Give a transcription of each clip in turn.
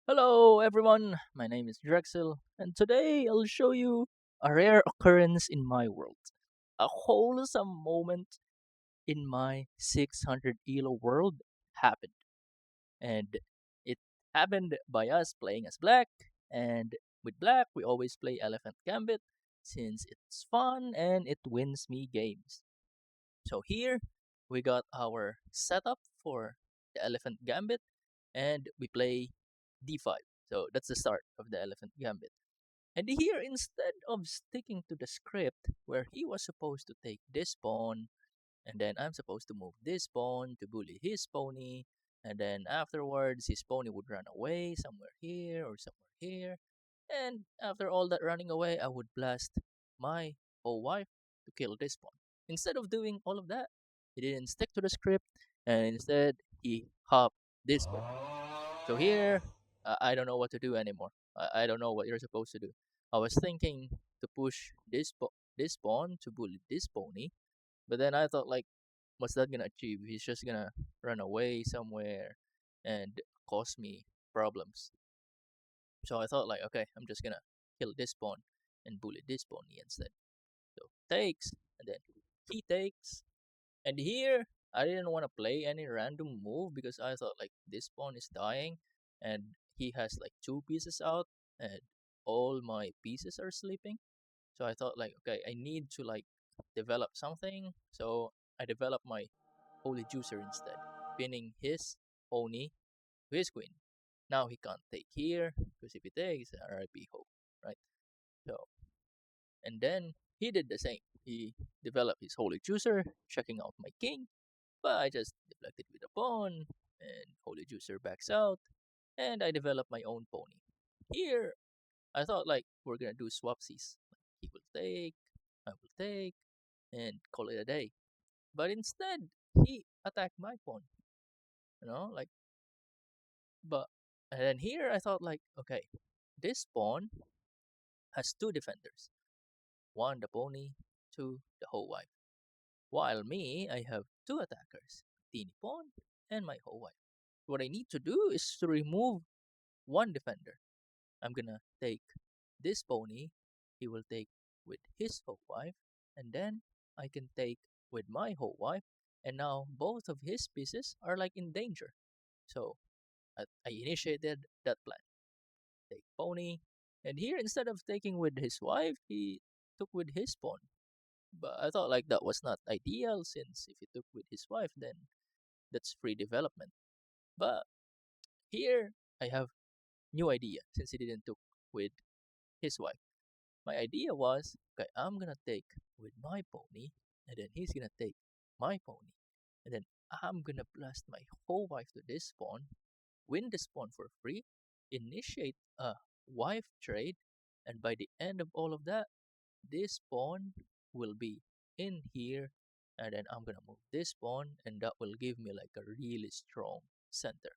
Hello everyone, my name is Drexel, and today I'll show you a rare occurrence in my world. A wholesome moment in my 600 Elo world happened, and it happened by us playing as Black, and with Black we always play Elephant Gambit since it's fun and it wins me games. So here we got our setup for the Elephant Gambit, and we play d5. So that's the start of the Elephant Gambit. And here, instead of sticking to the script where he was supposed to take this pawn, and then I'm supposed to move this pawn to bully his pony, and then afterwards his pony would run away somewhere here or somewhere here, and after all that running away, I would blast my whole wife to kill this pawn. Instead of doing all of that, he didn't stick to the script, and instead he hopped this way. So here, I don't know what to do anymore. I don't know what you're supposed to do. I was thinking to push this pawn to bully this pony, but then I thought like, what's that gonna achieve? He's just gonna run away somewhere and cause me problems. So I thought like, okay, I'm just gonna kill this pawn and bully this pony instead. So takes, and then he takes, and here I didn't want to play any random move because I thought like this pawn is dying, and he has like two pieces out, and all my pieces are sleeping. So I thought like, okay, I need to like develop something. So I developed my holy juicer instead, pinning his pony to his queen. Now he can't take here because if he takes, RIP hope, right? So and then he did the same. He developed his holy juicer, checking out my king, but I just deflected with a pawn, and holy juicer backs out, and I developed my own pony. Here, I thought like we're gonna do swapsies. He will take, I will take, and call it a day. But instead, he attacked my pawn. Like, but and then here I thought like, okay, this pawn has two defenders. One the pony, two the whole wife. While me, I have two attackers, teeny pawn and my whole wife. What I need to do is to remove one defender. I'm gonna take this pony, he will take with his whole wife, and then I can take with my whole wife, and now both of his pieces are like in danger. So I initiated that plan. Take pony, and here instead of taking with his wife, he took with his pawn. But I thought like that was not ideal since if he took with his wife, then that's free development. But here I have new idea since he didn't took with his wife. My idea was, okay, I'm gonna take with my pony, and then he's gonna take my pony, and then I'm gonna blast my whole wife to this spawn, win the spawn for free, initiate a wife trade, and by the end of all of that, this pawn will be in here, and then I'm gonna move this pawn, and that will give me like a really strong center.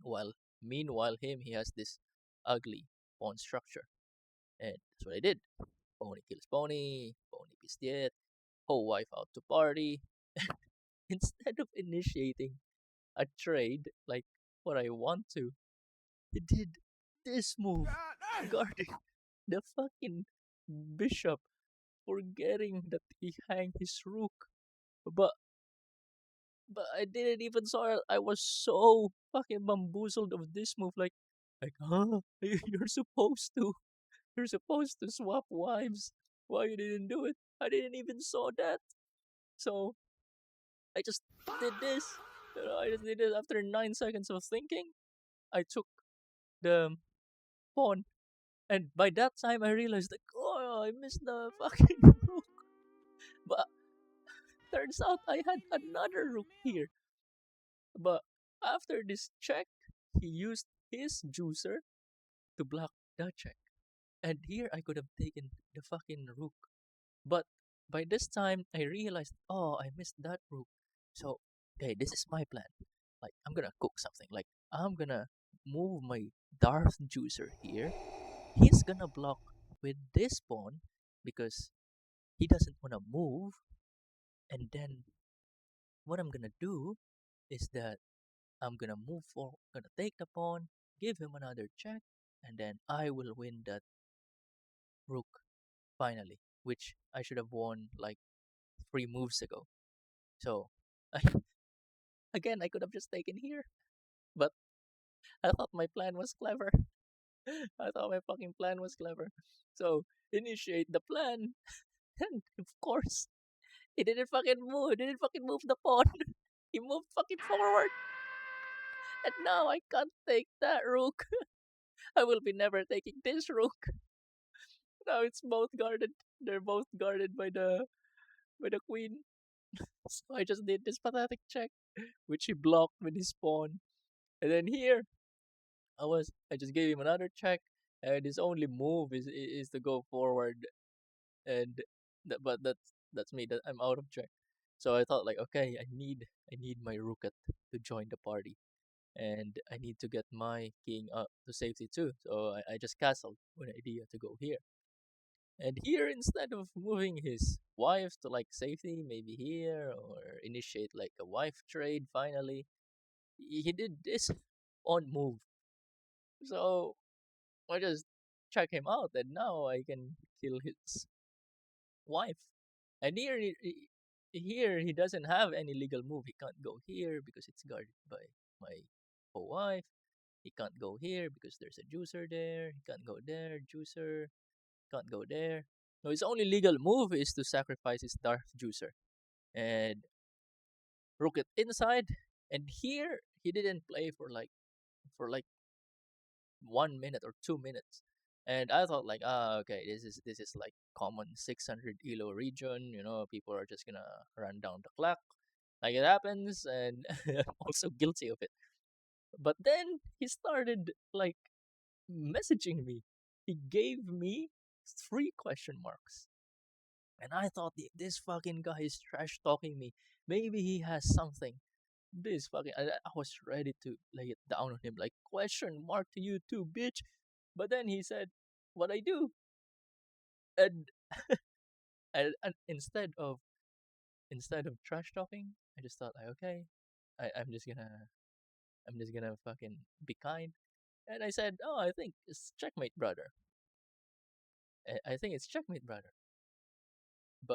While meanwhile, he has this ugly pawn structure, and that's what I did. Pony kills pony, pony pissed yet, whole wife out to party. Instead of initiating a trade like what I want to, he did this move, guarding the fucking bishop, forgetting that he hanged his rook. But but I didn't even saw it. I was so fucking bamboozled of this move. Like, huh? You're supposed to swap wives. Why you didn't do it? I didn't even saw that. So I just did this. I just did it after 9 seconds of thinking. I took the pawn, and by that time I realized like, oh, I missed the fucking rook. But turns out I had another rook here. But after this check, he used his juicer to block the check. And here I could have taken the fucking rook. But by this time, I realized, oh, I missed that rook. So, okay, this is my plan. Like, I'm gonna cook something. Like, I'm gonna move my Darth Juicer here. He's gonna block with this pawn because he doesn't wanna move. And then what I'm gonna do is that I'm gonna move for, gonna take the pawn, give him another check, and then I will win that rook finally, which I should have won like 3 moves ago. So I, again, I could have just taken here, but I thought my plan was clever. I thought my fucking plan was clever. So initiate the plan, and of course, he didn't fucking move. He didn't fucking move the pawn. He moved fucking forward, and now I can't take that rook. I will be never taking this rook. Now it's both guarded. They're both guarded by the queen. So I just did this pathetic check, which he blocked with his pawn. And then here I just gave him another check, and his only move is to go forward, and but that's me. That I'm out of check. So I thought like, okay, I need my rooket to join the party, and I need to get my king up to safety too. So I just castled with an idea to go here. And here, instead of moving his wife to like safety, maybe here, or initiate like a wife trade finally, he did this on move. So I just check him out, and now I can kill his wife. And here he doesn't have any legal move. He can't go here because it's guarded by my wife. He can't go here because there's a juicer there. He can't go there, juicer. Can't go there. No, his only legal move is to sacrifice his Darth Juicer and rook it inside. And here he didn't play for like 1 minute or 2 minutes. And I thought like, okay, this is like common 600 elo region. People are just gonna run down the clock, like it happens, and I'm also guilty of it. But then he started like messaging me. He gave me 3 question marks. And I thought this fucking guy is trash talking me. Maybe he has something. This fucking. I was ready to lay it down on him, like, question mark to you too, bitch. But then he said, what I do. And, and instead of trash talking, I just thought, like, okay, I'm just gonna fucking be kind. And I said, oh, I think it's checkmate, brother. I think it's checkmate, brother.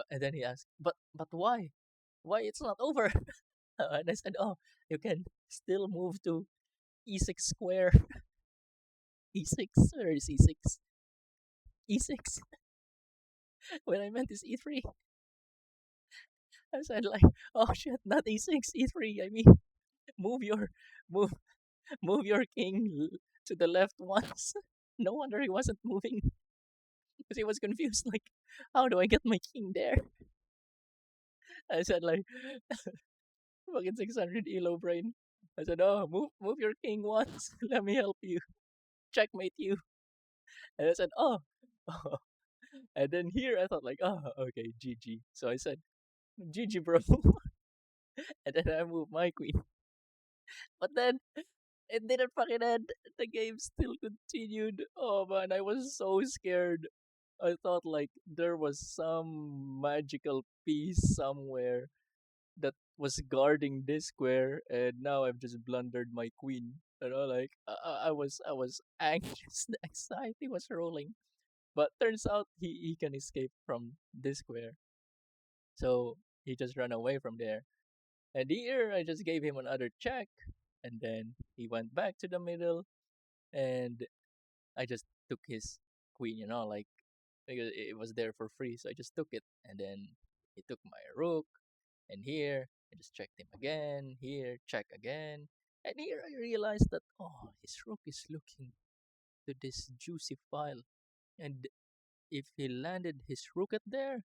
And then he asked, but why? Why it's not over? And I said, oh, you can still move to e6 square. E6? Where is e6? E6? When I meant is e3. I said like, oh shit, not e6, e3. I mean, move your move move your king to the left once. No wonder he wasn't moving because he was confused. Like, how do I get my king there? I said like, fucking 600 elo brain. I said, oh, move your king once. Let me help you. Checkmate you. And I said, oh, oh. And then here I thought like, oh, okay, GG. So I said, GG, bro. And then I moved my queen. But then it didn't fucking end. The game still continued. Oh man, I was so scared. I thought like there was some magical piece somewhere that was guarding this square, and now I've just blundered my queen. Like I was anxious. The anxiety was rolling. But turns out he can escape from this square. So he just ran away from there. And here I just gave him another check, and then he went back to the middle, and I just took his queen, like because it was there for free, so I just took it, and then he took my rook, and here I just checked him again, here check again, and here I realized that his rook is looking to this juicy file, and if he landed his rook at there,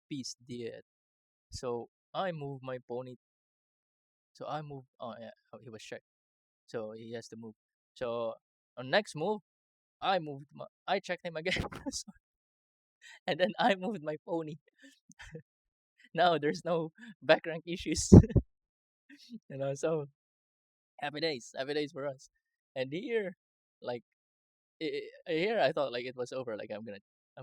piece dead. So I moved my pony. So I moved. Oh yeah, he was checked. So he has to move. So on next move, I checked him again. And then I moved my pony. Now there's no back rank issues. So happy days for us. And here, like here, I thought like it was over. Like I'm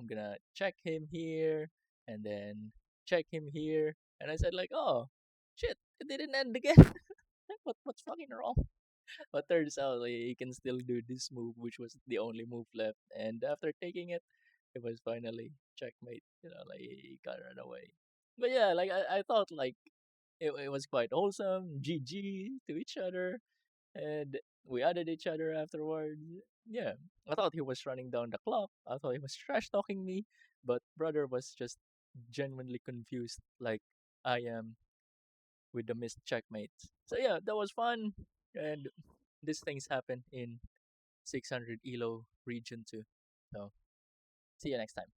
gonna check him here, and then check him here, and I said like, oh shit, it didn't end again. What's fucking wrong? But turns out he can still do this move, which was the only move left. And after taking it, it was finally checkmate. Like he got run away. But yeah, like I thought like it was quite wholesome, GG to each other, and we added each other afterwards. Yeah, I thought he was running down the clock. I thought he was trash talking me, but brother was just genuinely confused, like I am with the missed checkmates. So yeah, that was fun, and these things happen in 600 Elo region too. So see you next time.